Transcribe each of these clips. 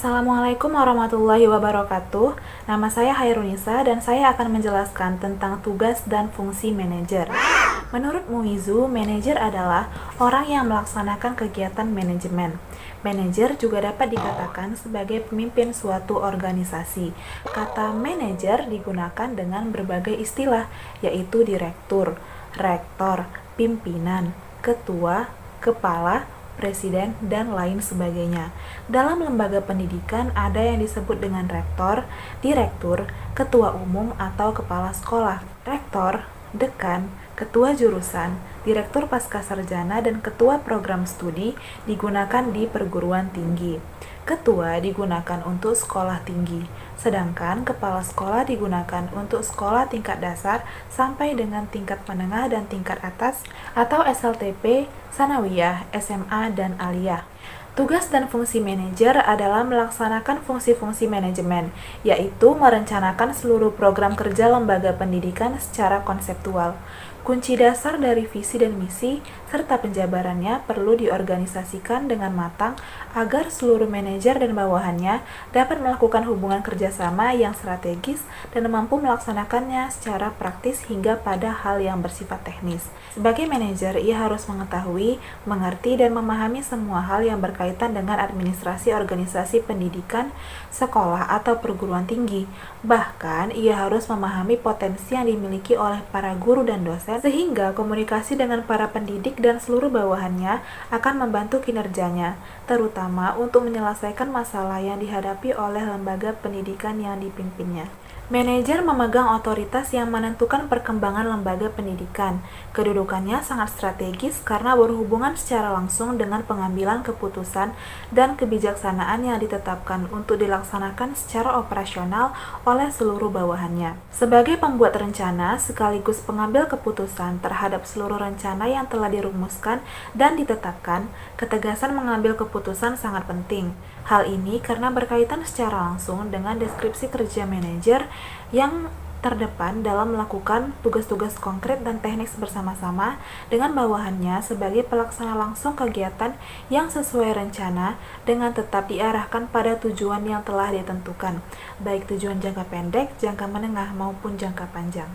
Assalamualaikum warahmatullahi wabarakatuh. Nama saya Hairunisa dan saya akan menjelaskan tentang tugas dan fungsi manajer. Menurut Muizu, manajer adalah orang yang melaksanakan kegiatan manajemen. Manajer juga dapat dikatakan sebagai pemimpin suatu organisasi. Kata manajer digunakan dengan berbagai istilah, yaitu direktur, rektor, pimpinan, ketua, kepala, presiden, dan lain sebagainya. Dalam lembaga pendidikan ada yang disebut dengan rektor, direktur, ketua umum atau kepala sekolah. Rektor, dekan, ketua jurusan, direktur pascasarjana, dan ketua program studi digunakan di perguruan tinggi. Ketua digunakan untuk sekolah tinggi, sedangkan kepala sekolah digunakan untuk sekolah tingkat dasar sampai dengan tingkat menengah dan tingkat atas atau SLTP, Sanawiyah, SMA, dan Aliyah. Tugas dan fungsi manajer adalah melaksanakan fungsi-fungsi manajemen, yaitu merencanakan seluruh program kerja lembaga pendidikan secara konseptual. Kunci dasar dari visi dan misi serta penjabarannya perlu diorganisasikan dengan matang agar seluruh manajer dan bawahannya dapat melakukan hubungan kerjasama yang strategis dan mampu melaksanakannya secara praktis hingga pada hal yang bersifat teknis. Sebagai manajer, ia harus mengetahui, mengerti, dan memahami semua hal yang berkaitan dengan administrasi organisasi pendidikan, sekolah, atau perguruan tinggi. Bahkan, ia harus memahami potensi yang dimiliki oleh para guru dan dosen, sehingga komunikasi dengan para pendidik dan seluruh bawahannya akan membantu kinerjanya, terutama untuk menyelesaikan masalah yang dihadapi oleh lembaga pendidikan yang dipimpinnya. Manajer memegang otoritas yang menentukan perkembangan lembaga pendidikan. Kedudukannya sangat strategis karena berhubungan secara langsung dengan pengambilan keputusan dan kebijaksanaan yang ditetapkan untuk dilaksanakan secara operasional oleh seluruh bawahannya. Sebagai pembuat rencana sekaligus pengambil keputusan terhadap seluruh rencana yang telah dirumuskan dan ditetapkan, ketegasan mengambil keputusan sangat penting. Hal ini karena berkaitan secara langsung dengan deskripsi kerja manajer yang terdepan dalam melakukan tugas-tugas konkret dan teknis bersama-sama dengan bawahannya sebagai pelaksana langsung kegiatan yang sesuai rencana dengan tetap diarahkan pada tujuan yang telah ditentukan, baik tujuan jangka pendek, jangka menengah, maupun jangka panjang.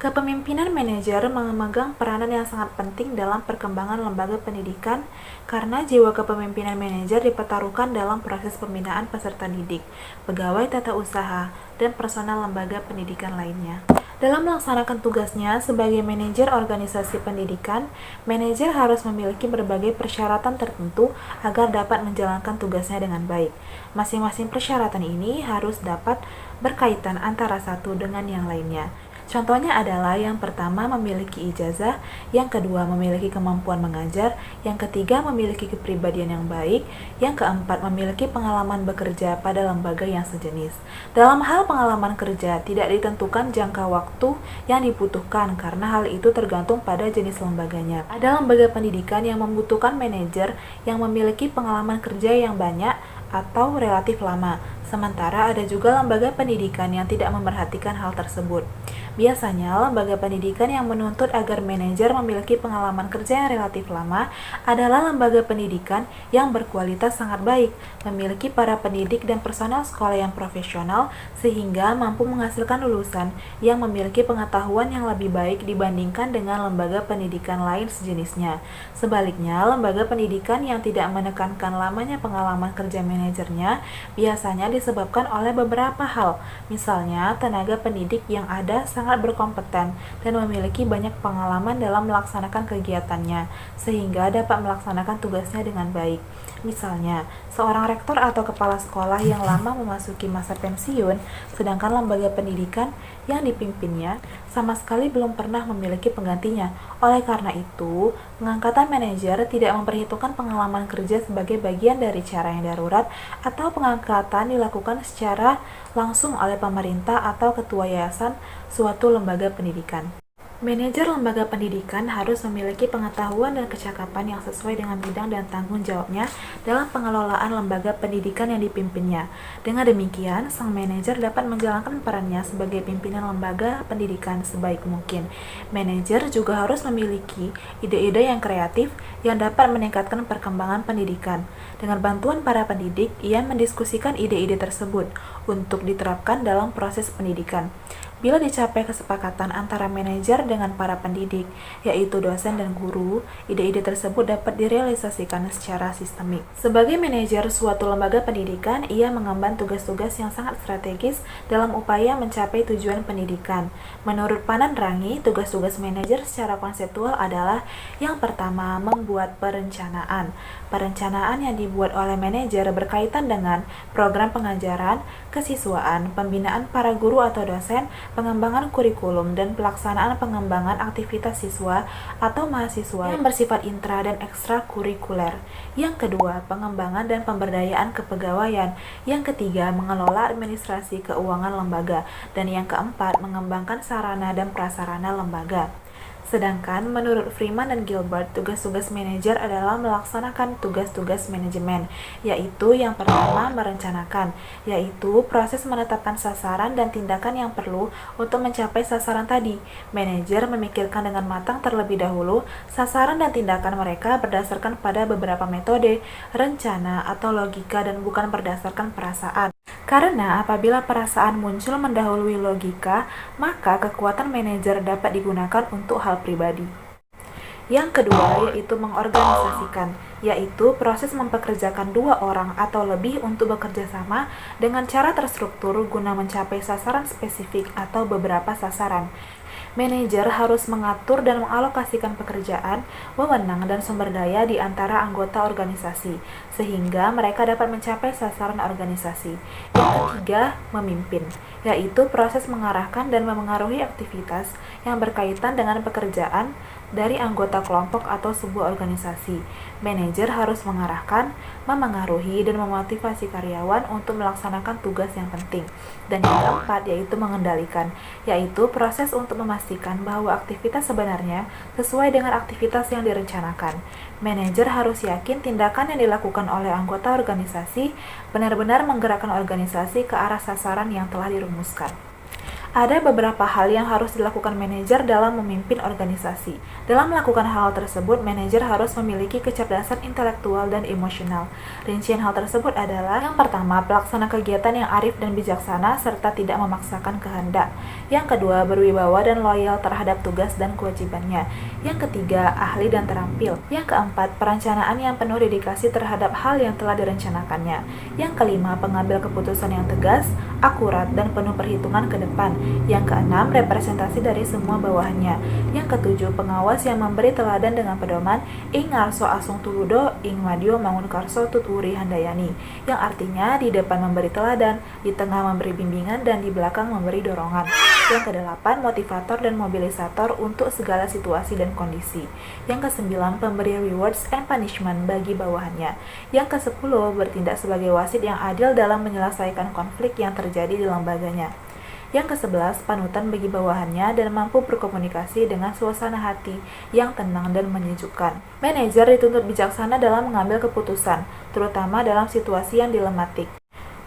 Kepemimpinan manajer memegang peranan yang sangat penting dalam perkembangan lembaga pendidikan karena jiwa kepemimpinan manajer dipertaruhkan dalam proses pembinaan peserta didik, pegawai tata usaha, dan personal lembaga pendidikan lainnya. Dalam melaksanakan tugasnya sebagai manajer organisasi pendidikan, manajer harus memiliki berbagai persyaratan tertentu agar dapat menjalankan tugasnya dengan baik. Masing-masing persyaratan ini harus dapat berkaitan antara satu dengan yang lainnya. Contohnya adalah yang pertama memiliki ijazah, yang kedua memiliki kemampuan mengajar, yang ketiga memiliki kepribadian yang baik, yang keempat memiliki pengalaman bekerja pada lembaga yang sejenis. Dalam hal pengalaman kerja tidak ditentukan jangka waktu yang dibutuhkan karena hal itu tergantung pada jenis lembaganya. Ada lembaga pendidikan yang membutuhkan manajer yang memiliki pengalaman kerja yang banyak atau relatif lama, sementara ada juga lembaga pendidikan yang tidak memerhatikan hal tersebut. Biasanya, lembaga pendidikan yang menuntut agar manajer memiliki pengalaman kerja yang relatif lama adalah lembaga pendidikan yang berkualitas sangat baik, memiliki para pendidik dan personel sekolah yang profesional, sehingga mampu menghasilkan lulusan yang memiliki pengetahuan yang lebih baik dibandingkan dengan lembaga pendidikan lain sejenisnya. Sebaliknya, lembaga pendidikan yang tidak menekankan lamanya pengalaman kerja manajernya biasanya disebabkan oleh beberapa hal, misalnya tenaga pendidik yang ada sangat berkompeten dan memiliki banyak pengalaman dalam melaksanakan kegiatannya, sehingga dapat melaksanakan tugasnya dengan baik. Misalnya, seorang rektor atau kepala sekolah yang lama memasuki masa pensiun, sedangkan lembaga pendidikan yang dipimpinnya sama sekali belum pernah memiliki penggantinya. Oleh karena itu, pengangkatan manajer tidak memperhitungkan pengalaman kerja sebagai bagian dari cara yang darurat atau pengangkatan dilakukan secara langsung oleh pemerintah atau ketua yayasan suatu lembaga pendidikan. Manajer lembaga pendidikan harus memiliki pengetahuan dan kecakapan yang sesuai dengan bidang dan tanggung jawabnya dalam pengelolaan lembaga pendidikan yang dipimpinnya. Dengan demikian, sang manajer dapat menjalankan perannya sebagai pimpinan lembaga pendidikan sebaik mungkin. Manajer juga harus memiliki ide-ide yang kreatif yang dapat meningkatkan perkembangan pendidikan. Dengan bantuan para pendidik, ia mendiskusikan ide-ide tersebut untuk diterapkan dalam proses pendidikan. Bila dicapai kesepakatan antara manajer dengan para pendidik, yaitu dosen dan guru, ide-ide tersebut dapat direalisasikan secara sistemik. Sebagai manajer suatu lembaga pendidikan, ia mengemban tugas-tugas yang sangat strategis dalam upaya mencapai tujuan pendidikan. Menurut Panan Rangi, tugas-tugas manajer secara konseptual adalah yang pertama, membuat perencanaan. Perencanaan yang dibuat oleh manajer berkaitan dengan program pengajaran, kesiswaan, pembinaan para guru atau dosen, pengembangan kurikulum, dan pelaksanaan pengembangan aktivitas siswa atau mahasiswa yang bersifat intra dan ekstrakurikuler. Yang kedua, pengembangan dan pemberdayaan kepegawaian. Yang ketiga, mengelola administrasi keuangan lembaga. Dan yang keempat, mengembangkan sarana dan prasarana lembaga. Sedangkan menurut Freeman dan Gilbert, tugas-tugas manajer adalah melaksanakan tugas-tugas manajemen, yaitu yang pertama merencanakan, yaitu proses menetapkan sasaran dan tindakan yang perlu untuk mencapai sasaran tadi. Manajer memikirkan dengan matang terlebih dahulu sasaran dan tindakan mereka berdasarkan pada beberapa metode, rencana, atau logika dan bukan berdasarkan perasaan. Karena apabila perasaan muncul mendahului logika, maka kekuatan manajer dapat digunakan untuk hal pribadi. Yang kedua yaitu mengorganisasikan, yaitu proses mempekerjakan dua orang atau lebih untuk bekerja sama dengan cara terstruktur guna mencapai sasaran spesifik atau beberapa sasaran. Manajer harus mengatur dan mengalokasikan pekerjaan, wewenang, dan sumber daya di antara anggota organisasi, sehingga mereka dapat mencapai sasaran organisasi. Yang ketiga, memimpin, yaitu proses mengarahkan dan memengaruhi aktivitas yang berkaitan dengan pekerjaan dari anggota kelompok atau sebuah organisasi. Manajer harus mengarahkan, memengaruhi, dan memotivasi karyawan untuk melaksanakan tugas yang penting. Dan yang keempat yaitu mengendalikan, yaitu proses untuk memastikan bahwa aktivitas sebenarnya sesuai dengan aktivitas yang direncanakan. Manajer harus yakin tindakan yang dilakukan oleh anggota organisasi benar-benar menggerakkan organisasi ke arah sasaran yang telah dirumuskan. Ada beberapa hal yang harus dilakukan manajer dalam memimpin organisasi. Dalam melakukan hal tersebut, manajer harus memiliki kecerdasan intelektual dan emosional. Rincian hal tersebut adalah: yang pertama, pelaksana kegiatan yang arif dan bijaksana serta tidak memaksakan kehendak. Yang kedua, berwibawa dan loyal terhadap tugas dan kewajibannya. Yang ketiga, ahli dan terampil. Yang keempat, perencanaan yang penuh dedikasi terhadap hal yang telah direncanakannya. Yang kelima, pengambil keputusan yang tegas, akurat, dan penuh perhitungan ke depan. Yang keenam, representasi dari semua bawahannya. Yang ketujuh, pengawas yang memberi teladan dengan pedoman ing ngarso asung tuludo ing madyo mangun karso tut wuri handayani, yang artinya di depan memberi teladan, di tengah memberi bimbingan, dan di belakang memberi dorongan. Yang kedelapan, motivator dan mobilisator untuk segala situasi dan kondisi. Yang kesembilan, pemberi rewards and punishment bagi bawahannya. Yang kesepuluh, bertindak sebagai wasit yang adil dalam menyelesaikan konflik yang terjadi di lembaganya. Yang ke-11, panutan bagi bawahannya dan mampu berkomunikasi dengan suasana hati yang tenang dan menyejukkan. Manajer dituntut bijaksana dalam mengambil keputusan, terutama dalam situasi yang dilematik.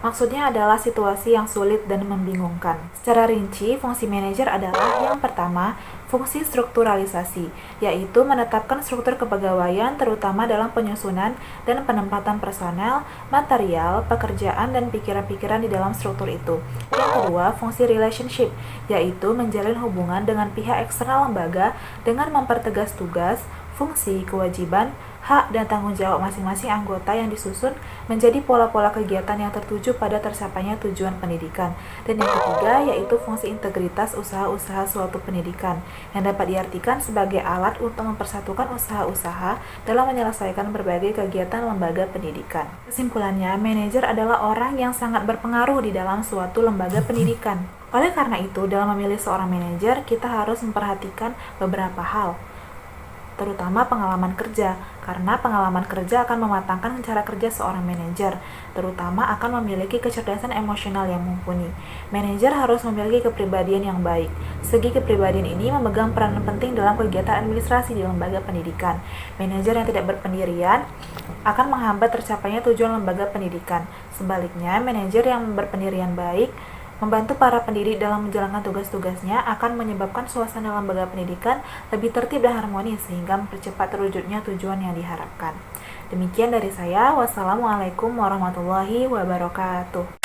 Maksudnya adalah situasi yang sulit dan membingungkan. Secara rinci, fungsi manajer adalah: yang pertama, fungsi strukturalisasi, yaitu menetapkan struktur kepegawaian terutama dalam penyusunan dan penempatan personel, material, pekerjaan, dan pikiran-pikiran di dalam struktur itu. Yang kedua, fungsi relationship, yaitu menjalin hubungan dengan pihak eksternal lembaga dengan mempertegas tugas, fungsi, kewajiban, hak, dan tanggung jawab masing-masing anggota yang disusun menjadi pola-pola kegiatan yang tertuju pada tercapainya tujuan pendidikan. Dan yang ketiga yaitu fungsi integritas usaha-usaha suatu pendidikan yang dapat diartikan sebagai alat untuk mempersatukan usaha-usaha dalam menyelesaikan berbagai kegiatan lembaga pendidikan. Kesimpulannya, manajer adalah orang yang sangat berpengaruh di dalam suatu lembaga pendidikan. Oleh karena itu, dalam memilih seorang manajer, kita harus memperhatikan beberapa hal. terutama pengalaman kerja, karena pengalaman kerja akan mematangkan cara kerja seorang manajer, terutama akan memiliki kecerdasan emosional yang mumpuni. Manajer harus memiliki kepribadian yang baik. Segi kepribadian ini memegang peranan penting dalam kegiatan administrasi di lembaga pendidikan. Manajer yang tidak berpendirian akan menghambat tercapainya tujuan lembaga pendidikan. Sebaliknya, manajer yang berpendirian baik membantu para pendidik dalam menjalankan tugas-tugasnya akan menyebabkan suasana lembaga pendidikan lebih tertib dan harmonis sehingga mempercepat terwujudnya tujuan yang diharapkan. Demikian dari saya. Wassalamualaikum warahmatullahi wabarakatuh.